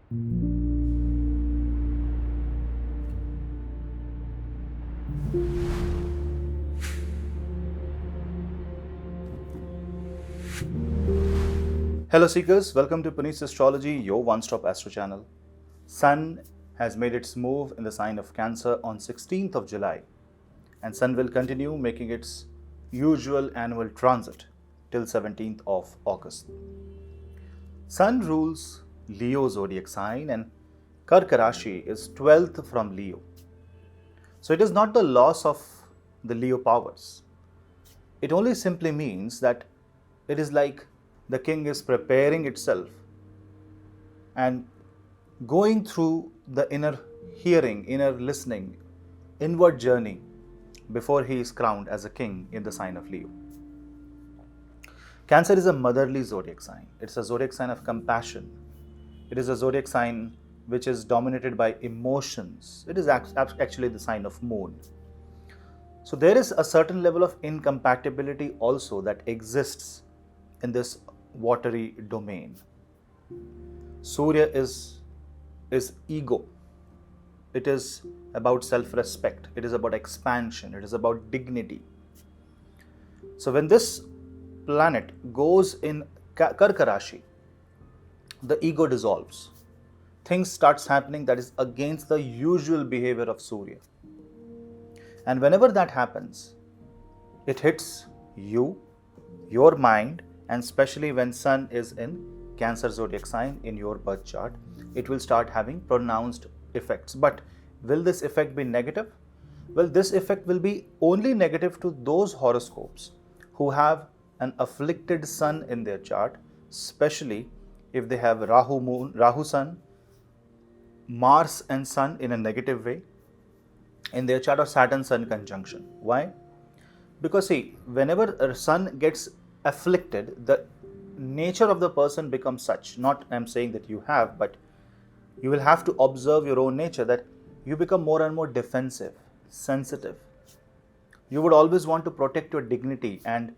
Hello seekers, welcome to Puneet's Astrology, your one-stop astro channel. Sun has made its move in the sign of Cancer on 16th of July, and Sun will continue making its usual annual transit till 17th of August. Sun rules Leo zodiac sign and Karka Rashi is 12th from Leo. So it is not the loss of the Leo powers. It only simply means that it is like the king is preparing itself and going through the inner hearing, inner listening, inward journey before he is crowned as a king in the sign of Leo. Cancer is a motherly zodiac sign. It's a zodiac sign of compassion. It is a zodiac sign which is dominated by emotions. It is actually the sign of moon. So there is a certain level of incompatibility also that exists in this watery domain. Surya is ego. It is about self-respect. It is about expansion. It is about dignity. So when this planet goes in Karka Rashi, the ego dissolves. Things starts happening that is against the usual behavior of Surya. And whenever that happens, it hits you, your mind, and especially when Sun is in Cancer zodiac sign in your birth chart, it will start having pronounced effects. But will this effect be negative? Well, this effect will be only negative to those horoscopes who have an afflicted Sun in their chart, especially if they have Rahu Sun, Mars and Sun in a negative way in their chart, or Saturn Sun conjunction. Why? Because see, whenever a Sun gets afflicted, the nature of the person becomes such, not I'm saying that you have, but you will have to observe your own nature, that you become more and more defensive, sensitive. You would always want to protect your dignity, and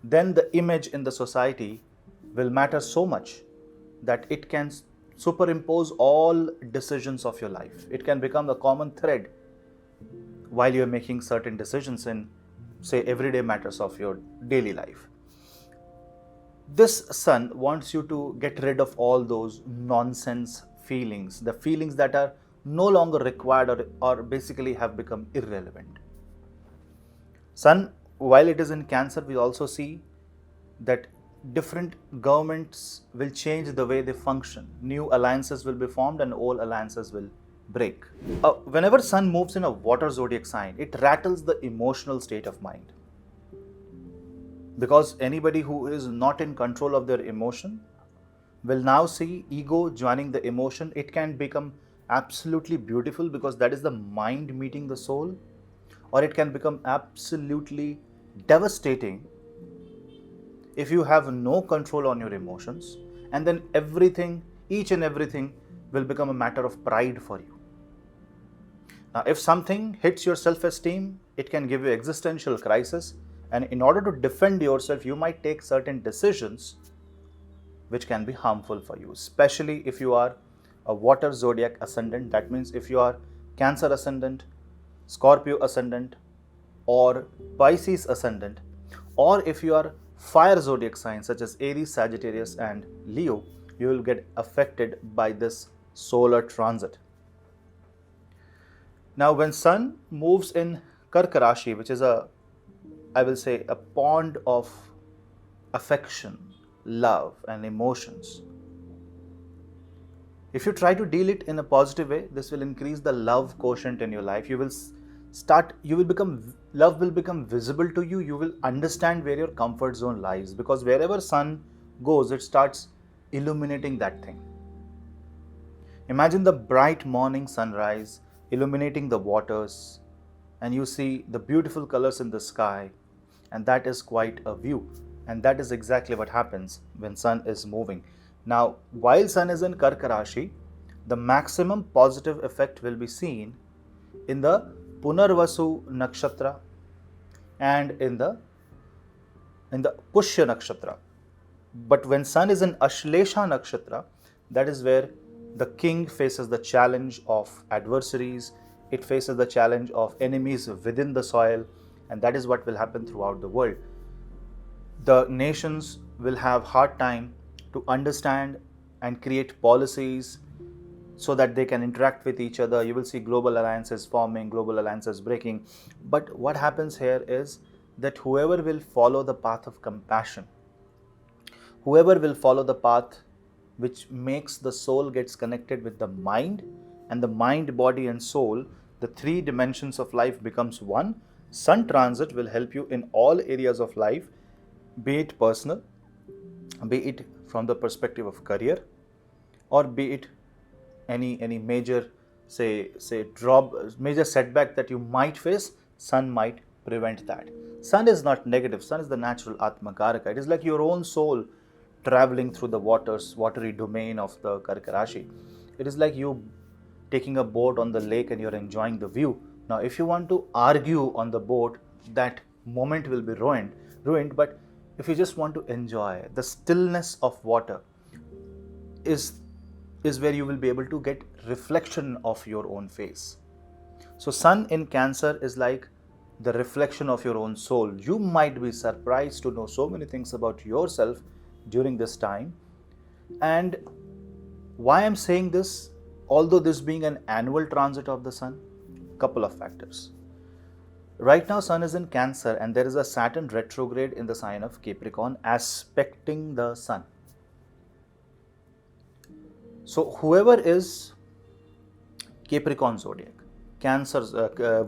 then the image in the society will matter so much that it can superimpose all decisions of your life. It can become the common thread while you're making certain decisions in, say, everyday matters of your daily life. This Sun wants you to get rid of all those nonsense feelings, the feelings that are no longer required or basically have become irrelevant. Sun, while it is in Cancer, we also see that different governments will change the way they function. New alliances will be formed and old alliances will break. Whenever Sun moves in a water zodiac sign, it rattles the emotional state of mind. Because anybody who is not in control of their emotion will now see ego joining the emotion. It can become absolutely beautiful because that is the mind meeting the soul, or it can become absolutely devastating if you have no control on your emotions, and then everything, each and everything will become a matter of pride for you. Now, if something hits your self-esteem, it can give you existential crisis, and in order to defend yourself, you might take certain decisions which can be harmful for you, especially if you are a water zodiac ascendant. That means if you are Cancer ascendant, Scorpio ascendant, or Pisces ascendant, or if you are fire zodiac signs such as Aries, Sagittarius and Leo, you will get affected by this solar transit. Now, when Sun moves in Karka Rashi, which is I will say, a pond of affection, love and emotions, if you try to deal it in a positive way, this will increase the love quotient in your life. Love will become visible to you. You will understand where your comfort zone lies, because wherever Sun goes, it starts illuminating that thing. Imagine the bright morning sunrise illuminating the waters, and you see the beautiful colors in the sky, and that is quite a view. And that is exactly what happens when Sun is moving. Now, while Sun is in Karka Rashi, the maximum positive effect will be seen in the Punarvasu Nakshatra and in the Pushya Nakshatra. But when Sun is in Ashlesha Nakshatra, that is where The king faces the challenge of adversaries, it faces the challenge of enemies within the soil, and that is what will happen throughout the world. The nations will have hard time to understand and create policies so that they can interact with each other. You will see global alliances forming, global alliances breaking. But what happens here is that whoever will follow the path of compassion, whoever will follow the path which makes the soul gets connected with the mind, and the mind, body and soul, the three dimensions of life becomes one. Sun transit will help you in all areas of life, be it personal, be it from the perspective of career, or be it any major major setback that you might face. Sun might prevent that. Sun is not negative. Sun is the natural Atma Karaka. It is like your own soul traveling through the watery domain of the Karka Rashi. It is like you taking a boat on the lake and you're enjoying the view. Now, if you want to argue on the boat, that moment will be ruined. But if you just want to enjoy the stillness of water, is where you will be able to get reflection of your own face. So Sun in Cancer is like the reflection of your own soul. You might be surprised to know so many things about yourself during this time. And why I'm saying this, although this being an annual transit of the Sun, couple of factors. Right now Sun is in Cancer and there is a Saturn retrograde in the sign of Capricorn aspecting the Sun. So whoever is Capricorn zodiac, Cancer,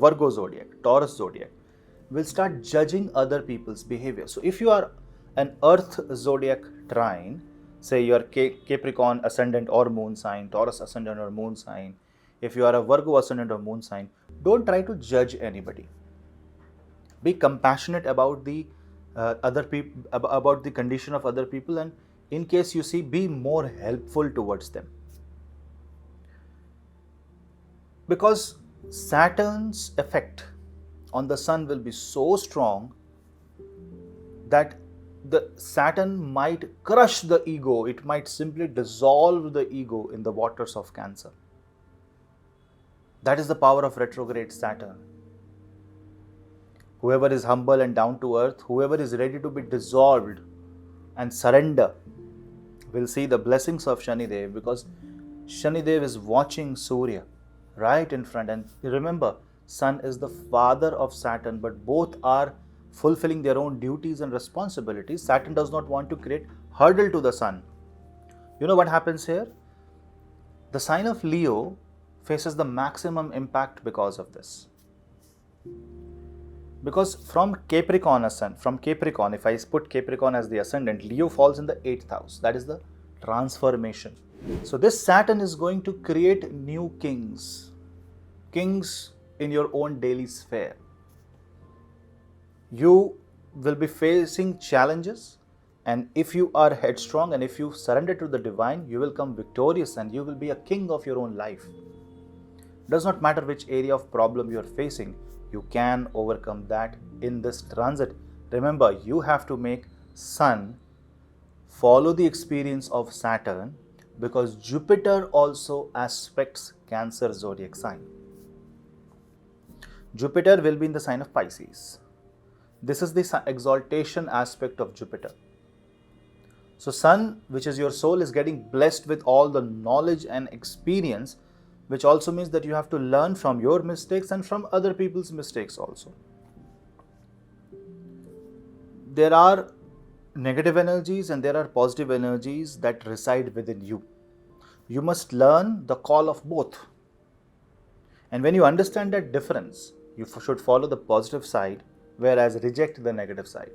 Virgo zodiac, Taurus zodiac will start judging other people's behavior. So if you are an Earth zodiac trine, say you are Capricorn ascendant or moon sign, Taurus ascendant or moon sign, if you are a Virgo ascendant or moon sign, don't try to judge anybody. Be compassionate about the other people, about the condition of other people, and in case you see, be more helpful towards them. Because Saturn's effect on the Sun will be so strong that the Saturn might crush the ego. It might simply dissolve the ego in the waters of Cancer. That is the power of retrograde Saturn. Whoever is humble and down to earth, whoever is ready to be dissolved and surrender, will see the blessings of Shanidev, because Shanidev is watching Surya right in front. And remember, Sun is the father of Saturn, but both are fulfilling their own duties and responsibilities. Saturn does not want to create hurdle to the Sun. You know what happens here? The sign of Leo faces the maximum impact because of this. Because from Capricorn, if I put Capricorn as the ascendant, Leo falls in the 8th house. That is the transformation. So this Saturn is going to create new kings in your own daily sphere. You will be facing challenges, and if you are headstrong and if you surrender to the divine, you will come victorious and you will be a king of your own life. Does not matter which area of problem you are facing, you can overcome that in this transit. Remember, you have to make Sun follow the experience of Saturn, because Jupiter also aspects Cancer zodiac sign. Jupiter will be in the sign of Pisces. This is the exaltation aspect of Jupiter. So Sun, which is your soul, is getting blessed with all the knowledge and experience, which also means that you have to learn from your mistakes and from other people's mistakes also. There are negative energies and there are positive energies that reside within you. You must learn the call of both. And when you understand that difference, you should follow the positive side, whereas reject the negative side.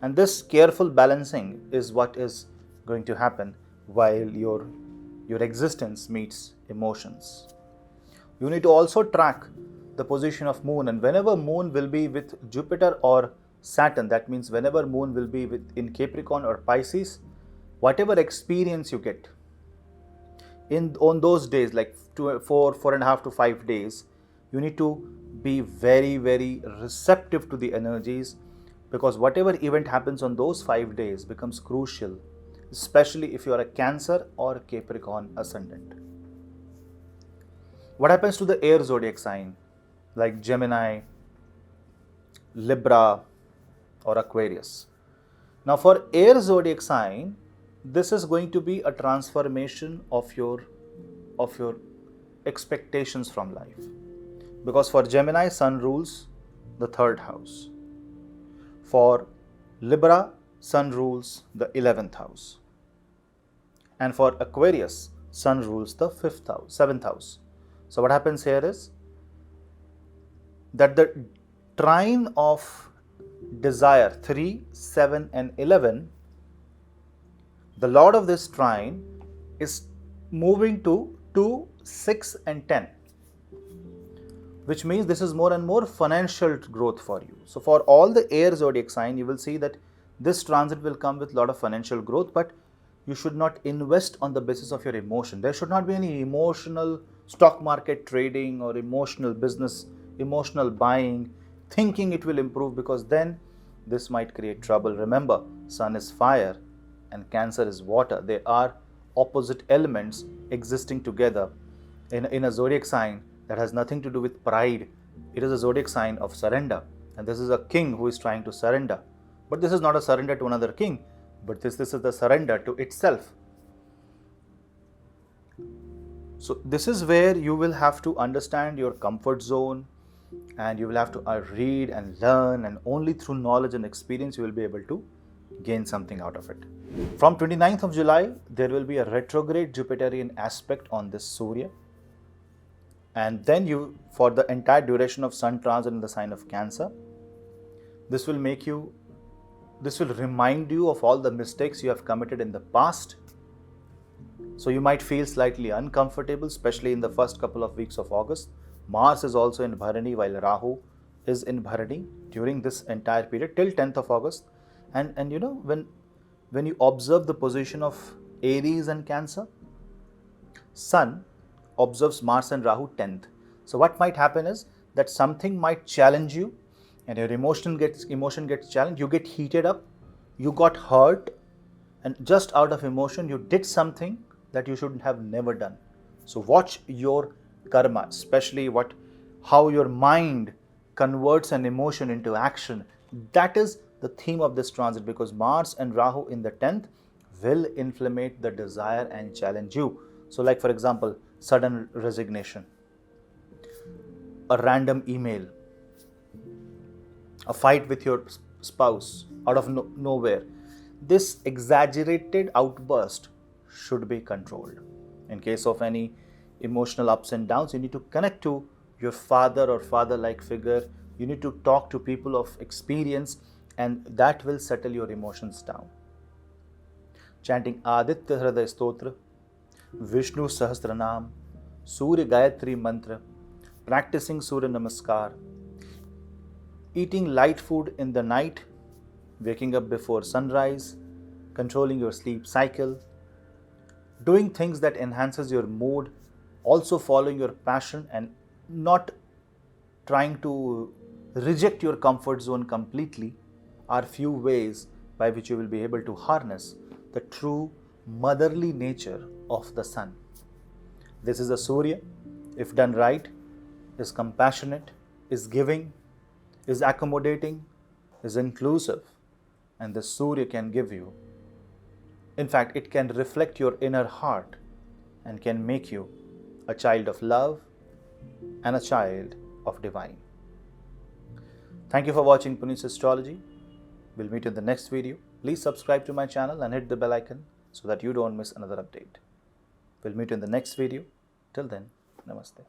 And this careful balancing is what is going to happen while your existence meets emotions. You need to also track the position of moon, and whenever moon will be with Jupiter or Saturn, that means whenever moon will be in Capricorn or Pisces, whatever experience you get on those days, like 4.5 to 5 days, you need to be very, very receptive to the energies, because whatever event happens on those 5 days becomes crucial especially if you are a Cancer or Capricorn ascendant. What happens to the air zodiac sign like Gemini, Libra, or Aquarius? Now, for air zodiac sign, this is going to be a transformation of your expectations from life. Because for Gemini, Sun rules the 3rd house. For Libra, Sun rules the 11th house. And for Aquarius, Sun rules the 5th house, 7th house. So what happens here is that the trine of desire 3, 7 and 11, the lord of this trine is moving to 2, 6 and 10, which means this is more and more financial growth for you. So for all the air zodiac sign, you will see that this transit will come with a lot of financial growth, but you should not invest on the basis of your emotion. There should not be any emotional stock market trading or emotional business, emotional buying, thinking it will improve, because then this might create trouble. Remember, Sun is fire and Cancer is water. They are opposite elements existing together in a zodiac sign that has nothing to do with pride. It is a zodiac sign of surrender, and this is a king who is trying to surrender. But this is not a surrender to another king, but this is the surrender to itself. So this is where you will have to understand your comfort zone, and you will have to read and learn, and only through knowledge and experience you will be able to gain something out of it. From 29th of July, there will be a retrograde Jupiterian aspect on this Surya. And then you, for the entire duration of Sun transit in the sign of Cancer, this will remind you of all the mistakes you have committed in the past. So you might feel slightly uncomfortable, especially in the first couple of weeks of August. Mars is also in Bharani while Rahu is in Bharani during this entire period till 10th of August. And you know, when you observe the position of Aries and Cancer, Sun observes Mars and Rahu 10th. So what might happen is that something might challenge you, and your emotion gets challenged. You get heated up, you got hurt, and just out of emotion you did something that you should have never done. So watch your karma, especially how your mind converts an emotion into action. That is the theme of this transit, because Mars and Rahu in the 10th will inflammate the desire and challenge you. So like, for example, sudden resignation, a random email, a fight with your spouse out of nowhere. This exaggerated outburst should be controlled. In case of any emotional ups and downs, you need to connect to your father or father-like figure. You need to talk to people of experience, and that will settle your emotions down. Chanting Aditya Hriday Stotra, Vishnu Sahasranam, Surya Gayatri Mantra, practicing Surya Namaskar, eating light food in the night, waking up before sunrise, controlling your sleep cycle, doing things that enhances your mood, also following your passion and not trying to reject your comfort zone completely are few ways by which you will be able to harness the true motherly nature of the sun. This is a Surya, if done right, is compassionate, is giving, is accommodating, is inclusive, and the Surya can give you. In fact, it can reflect your inner heart and can make you a child of love and a child of divine. Thank you for watching Puneet's Astrology. We'll meet you in the next video. Please subscribe to my channel and hit the bell icon so that you don't miss another update. We'll meet you in the next video. Till then, namaste.